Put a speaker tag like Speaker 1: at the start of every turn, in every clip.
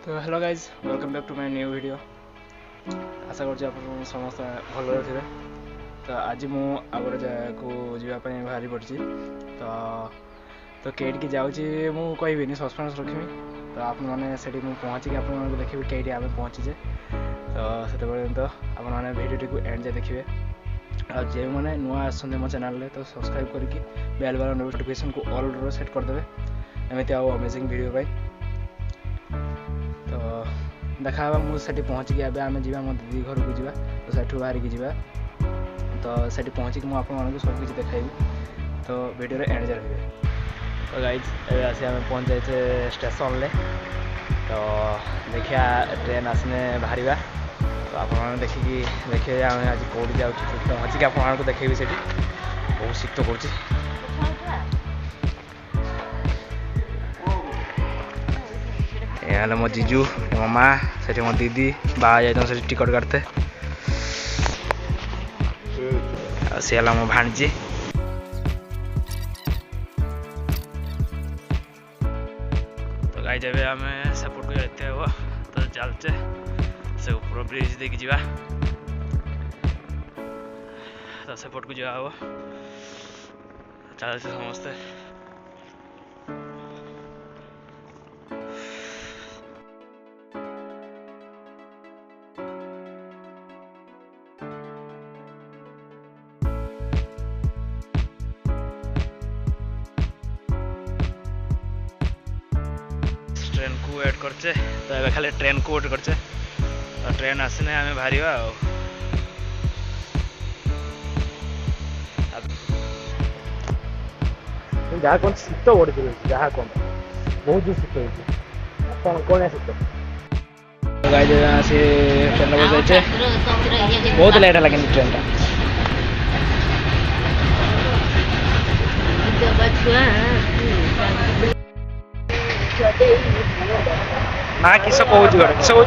Speaker 1: तो hello guys welcome back to my new video. आशा कर समस्त भल थे। तो आज मु आगे जगह को जावाई बाहरी पड़ी तो कईट जाऊँगी मु कहबी सस्पेंस रखी। तो आप पहुँचिक आप देखिए कईट आम पहुँचीचे। तो से आपने भिडियो को एंड जाए देखिए। और जो मैंने नुआ आसते मो चैनल तो सब्सक्राइब करके बेल वाला नोटिफिकेशन को ऑल रो सेट करदे एमती अमेजिंग वीडियो पाई। तो देखा मुझे पहुँचिक आम जा मो दीदी घर को जा तो सेठू बाहर की जा तो से पहुँचिक मुझे सबकि देखी। तो वीडियो एंड जाए रही। तो गाइज आसी आम पहुँच जाए स्टेशन ले। तो देखिया ट्रेन आसने बाहर। तो आप देखिए आम आज कौटी जा पहुँचिक आपको देखेबी से बहुत शीत कर। मो जीजू मो माँ से मो दीदी बाहर जाते से टिकट काटते सी है मो भाणजी। तो गाई जब आम सेपट को जाते हो तो चलचे से ऊपर ब्रिज देखी जा तो सेपट को जा चलते समस्ते। ट्रेन को वेट करचे। तो ये खाली ट्रेन को वेट करचे। तो ट्रेन आसने आम बाहर जहाँ कौन शीत बढ़ी जहाँ कौन बहुत जो शीत कौन कौन शीत से ट्रेन बस बहुत लेट है लेकिन ट्रेन ना किस कहूँ किस कहूँ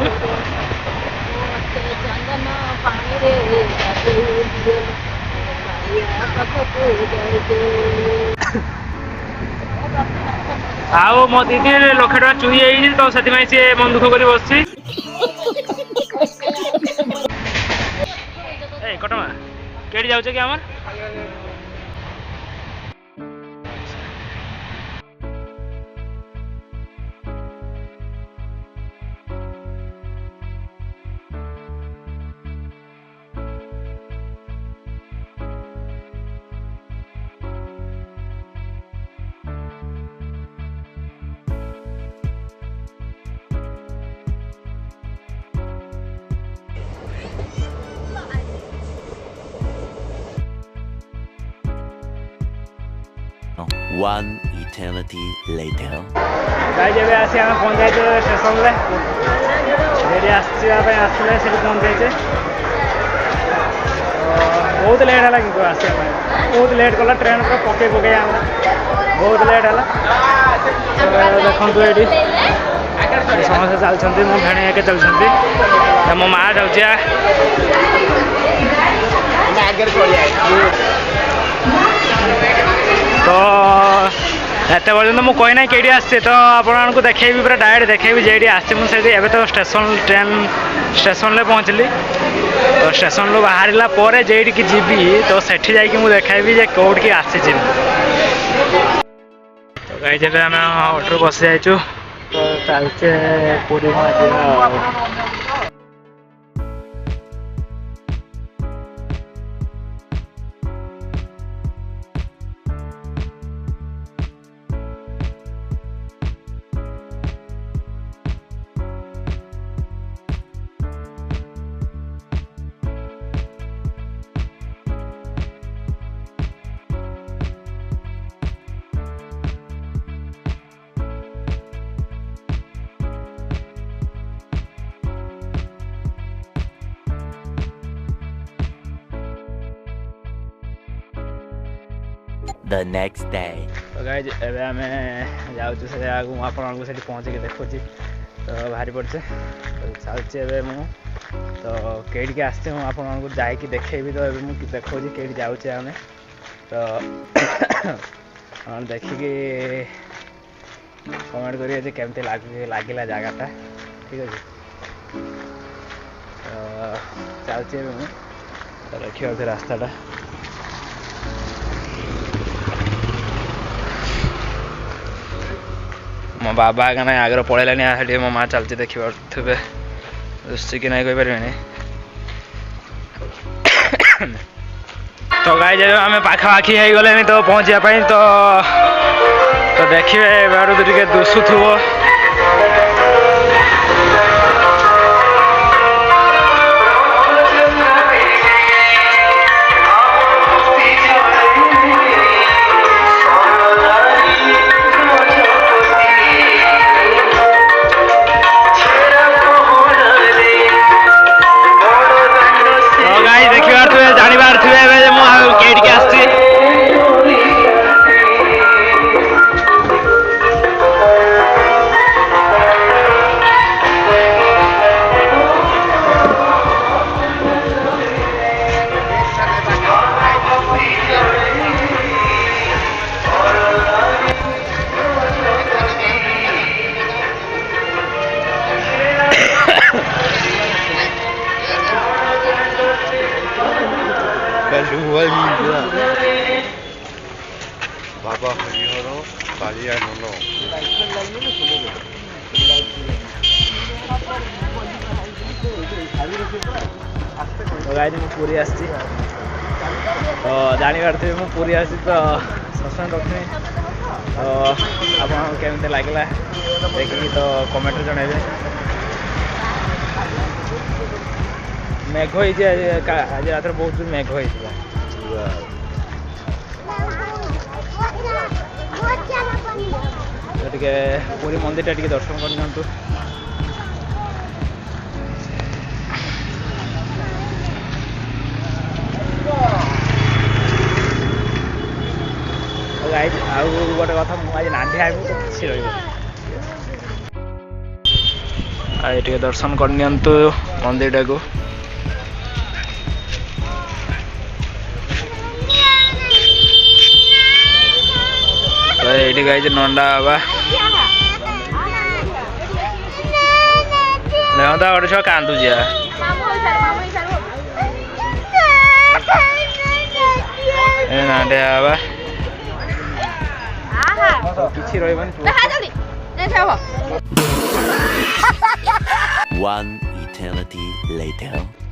Speaker 1: आओ मो दीदी लक्षे टाँग चुई जाइए तो से मन दुख कर बस कटमा कई जाऊे कि आम
Speaker 2: One eternity later.
Speaker 1: गाइज आसी आम पहुँच जाए स्टेशन रेडी आसले से पहुँच जाए। बहुत लेट है कि आसा बहुत लेट कला ट्रेन पर पके पके आम बहुत लेट है। देखो ये समस्ते चलती मो भेणी एके चलती मो माँ जाऊँ तो एत पर्यटन मुझे कहना कई आसचे। तो आपको देखेबी पूरा डायरेक्ट देखेबी जेडी आसचे मुझे तो स्टेशन ट्रेन स्टेशन ले पहुँचली। तो स्टेशन रू बाहर पर जेडी की जीवी तो सेठी जाकि मुझे देखेबी जे कौट की आसी। तो गाई जब आम ऑटो बस जाइचु तो चलचे पूरी
Speaker 2: The next day.
Speaker 1: तो गाइज एबे आम जाऊँ से जगह आपको से पहुँचिक देखुची तो बाहरी पड़चे तो चलचे ए मु तो कईट आसचे आपको जाकि देखेबी। तो मुझे देखा कईट जाऊे आम तो देखिकी कमेंट करेंगे केमती लगिला जगहटा ठीक अच्छे चलती मुझे देखिए रास्ताटा मो बाबा का ना आगे पलैलानी मो माँ चलती देखी पारे दुष्टि कि नहीं कहींपारे तो गाई जब आम पाखापाखी हो गले तो पहुँचापी तो देखिए बारू टे दुसुव
Speaker 3: बाबा हरिहर कालिया नन
Speaker 1: पूरी आसी तो जापारे मुझे पूरी आसी तो सत्संग रखी तो आप केमती लगे देखिए तो कमेंट जनइबे मेघ हो आज रात बहुत जोर मेघ होता टे पूरी मंदिर टे दर्शन करनी गोटे कथा मुझे नांदी आए तो किसी रे दर्शन करनी मंदिर टा को ये गाई नंदा बाबा नंदा गोटे छुआ कांदुची नांदे बाबा किसी रही
Speaker 2: 1 eternity later.